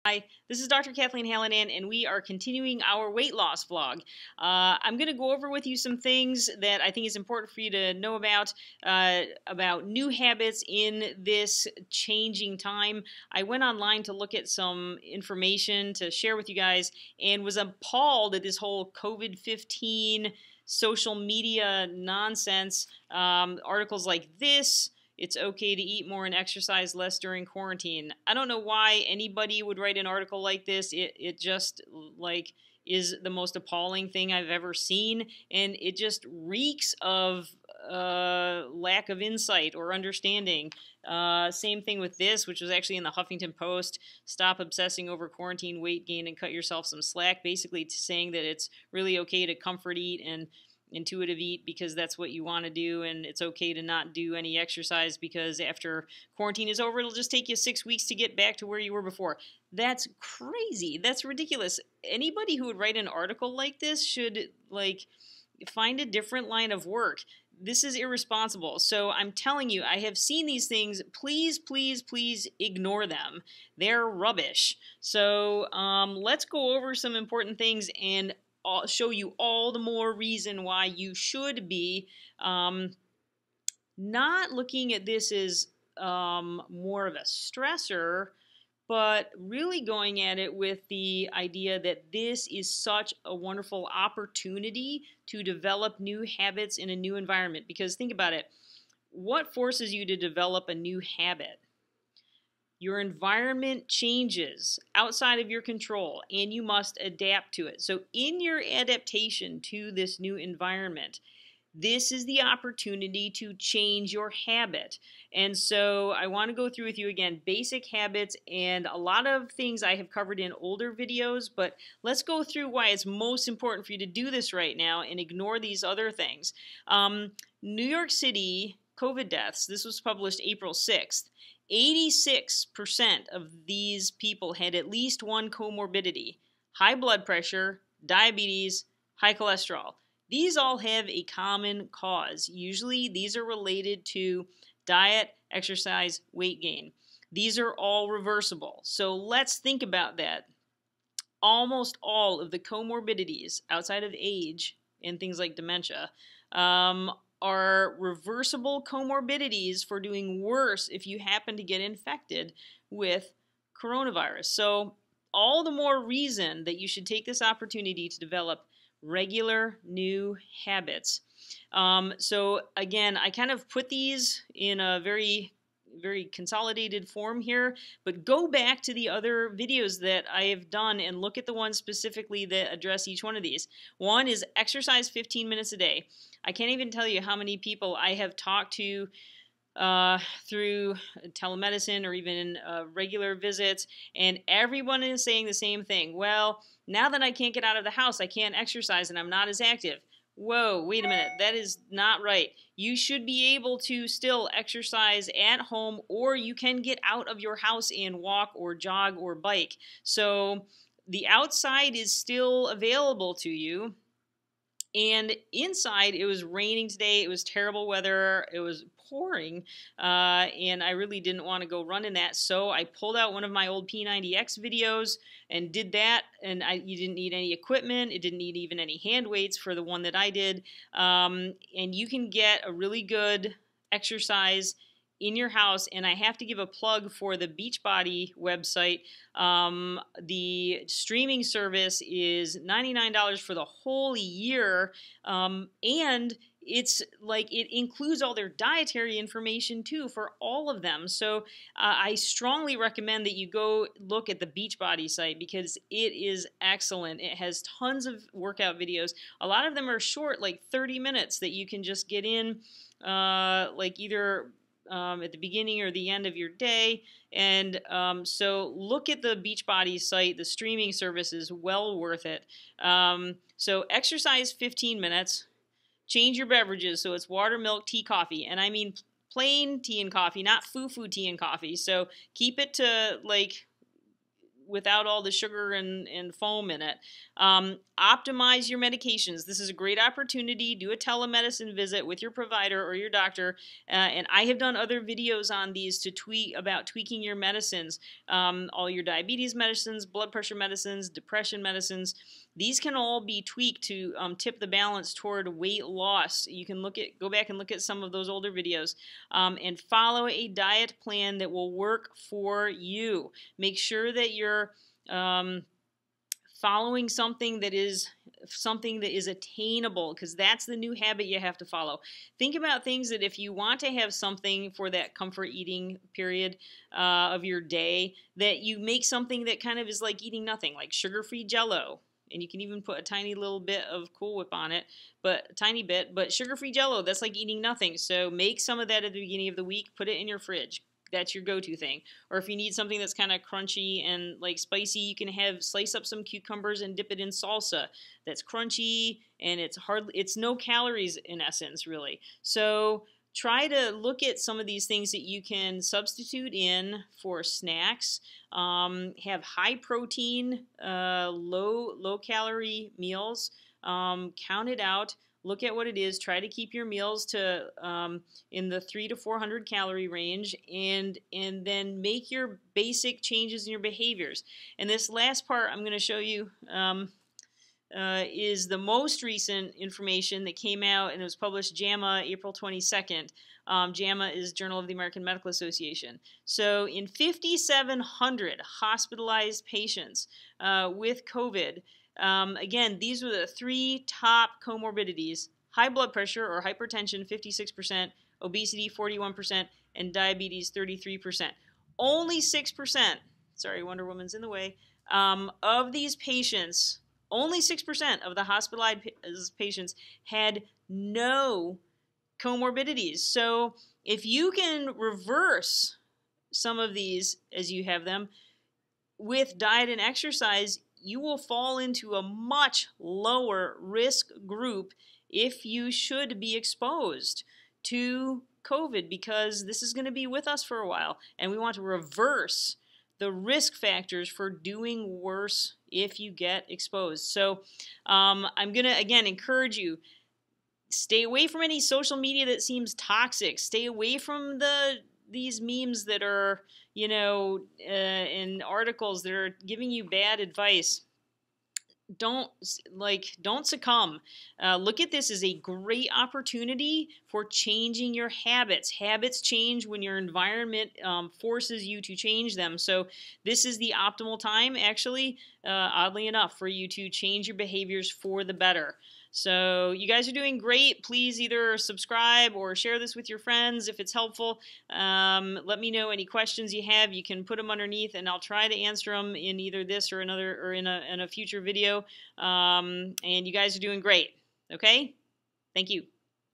Hi, this is Dr. Kathleen Hallinan, and we are continuing our weight loss vlog. I'm going to go over with you some things that I think is important for you to know about new habits in this changing time. I went online to look at some information to share with you guys and was appalled at this whole COVID-15 social media nonsense. Articles like this. It's okay to eat more and exercise less during quarantine. I don't know why anybody would write an article like this. It just is the most appalling thing I've ever seen, and it just reeks of lack of insight or understanding. Same thing with this, which was actually in the Huffington Post. Stop obsessing over quarantine weight gain and cut yourself some slack. Basically saying that it's really okay to comfort eat and intuitive eat because that's what you want to do, and it's okay to not do any exercise because after quarantine is over, it'll just take you 6 weeks to get back to where you were before. That's crazy. That's ridiculous. Anybody who would write an article like this should find a different line of work. This is irresponsible. So I'm telling you, I have seen these things. Please, please, please ignore them. They're rubbish. So let's go over some important things and show you all the more reason why you should be not looking at this as more of a stressor, but really going at it with the idea that this is such a wonderful opportunity to develop new habits in a new environment. Because think about it, what forces you to develop a new habit? Your environment changes outside of your control, and you must adapt to it. So in your adaptation to this new environment, this is the opportunity to change your habit. And so I want to go through with you again basic habits, and a lot of things I have covered in older videos, but let's go through why it's most important for you to do this right now and ignore these other things. New York City COVID deaths, this was published April 6th. 86% of these people had at least one comorbidity: high blood pressure, diabetes, high cholesterol. These all have a common cause. Usually these are related to diet, exercise, weight gain. These are all reversible. So let's think about that. Almost all of the comorbidities outside of age and things like dementia are reversible comorbidities for doing worse if you happen to get infected with coronavirus. So all the more reason that you should take this opportunity to develop regular new habits. So again, I kind of put these in a very consolidated form here, but go back to the other videos that I have done and look at the ones specifically that address each one of these. One is exercise 15 minutes a day. I can't even tell you how many people I have talked to through telemedicine or even regular visits, and everyone is saying the same thing. Well, now that I can't get out of the house, I can't exercise and I'm not as active. Whoa, wait a minute, that is not right. You should be able to still exercise at home, or you can get out of your house and walk or jog or bike. So the outside is still available to you. And inside, it was raining today. It was terrible weather. It was pouring, and I really didn't want to go run in that. So I pulled out one of my old P90X videos and did that. And you didn't need any equipment. It didn't need even any hand weights for the one that I did. And you can get a really good exercise in your house. And I have to give a plug for the Beachbody website. The streaming service is $99 for the whole year, and it's it includes all their dietary information too for all of them. So I strongly recommend that you go look at the Beachbody site because it is excellent. It has tons of workout videos. A lot of them are short, like 30 minutes, that you can just get in either at the beginning or the end of your day. And so look at the Beachbody site. The streaming service is well worth it. So exercise 15 minutes. Change your beverages so it's water, milk, tea, coffee. And I mean plain tea and coffee, not foo-foo tea and coffee. So keep it to without all the sugar and foam in it. Optimize your medications. This is a great opportunity. Do a telemedicine visit with your provider or your doctor. And I have done other videos on these to about tweaking your medicines, all your diabetes medicines, blood pressure medicines, depression medicines. These can all be tweaked to tip the balance toward weight loss. You can go back and look at some of those older videos, and follow a diet plan that will work for you. Make sure that you're following something that is attainable, because that's the new habit you have to follow. Think about things that if you want to have something for that comfort eating period of your day, that you make something that kind of is like eating nothing, like sugar-free Jell-O. And you can even put a tiny little bit of Cool Whip on it, but a tiny bit. But sugar-free Jell-O, that's like eating nothing. So make some of that at the beginning of the week. Put it in your fridge. That's your go-to thing. Or if you need something that's kind of crunchy and like spicy, you can slice up some cucumbers and dip it in salsa. That's crunchy and it's no calories in essence, really. So try to look at some of these things that you can substitute in for snacks. Have high protein, low calorie meals. Count it out. Look at what it is. Try to keep your meals to in the 300 to 400 calorie range, and then make your basic changes in your behaviors. And this last part I'm going to show you is the most recent information that came out, and it was published JAMA April 22nd. JAMA is Journal of the American Medical Association. So in 5,700 hospitalized patients with COVID, again, these were the 3 top comorbidities: high blood pressure or hypertension, 56%, obesity, 41%, and diabetes, 33%. Only 6%, sorry, Wonder Woman's in the way, of these patients, only 6% of the hospitalized patients had no comorbidities. So if you can reverse some of these as you have them with diet and exercise, you will fall into a much lower risk group if you should be exposed to COVID, because this is going to be with us for a while, and we want to reverse the risk factors for doing worse if you get exposed. So I'm going to, again, encourage you, stay away from any social media that seems toxic. Stay away from these memes that are, in articles that are giving you bad advice. Don't succumb. Look at this as a great opportunity for changing your habits. Habits change when your environment forces you to change them. So this is the optimal time, actually, oddly enough, for you to change your behaviors for the better. So you guys are doing great. Please either subscribe or share this with your friends if it's helpful. Let me know any questions you have. You can put them underneath, and I'll try to answer them in either this or another, or in a future video. And you guys are doing great. Okay? Thank you.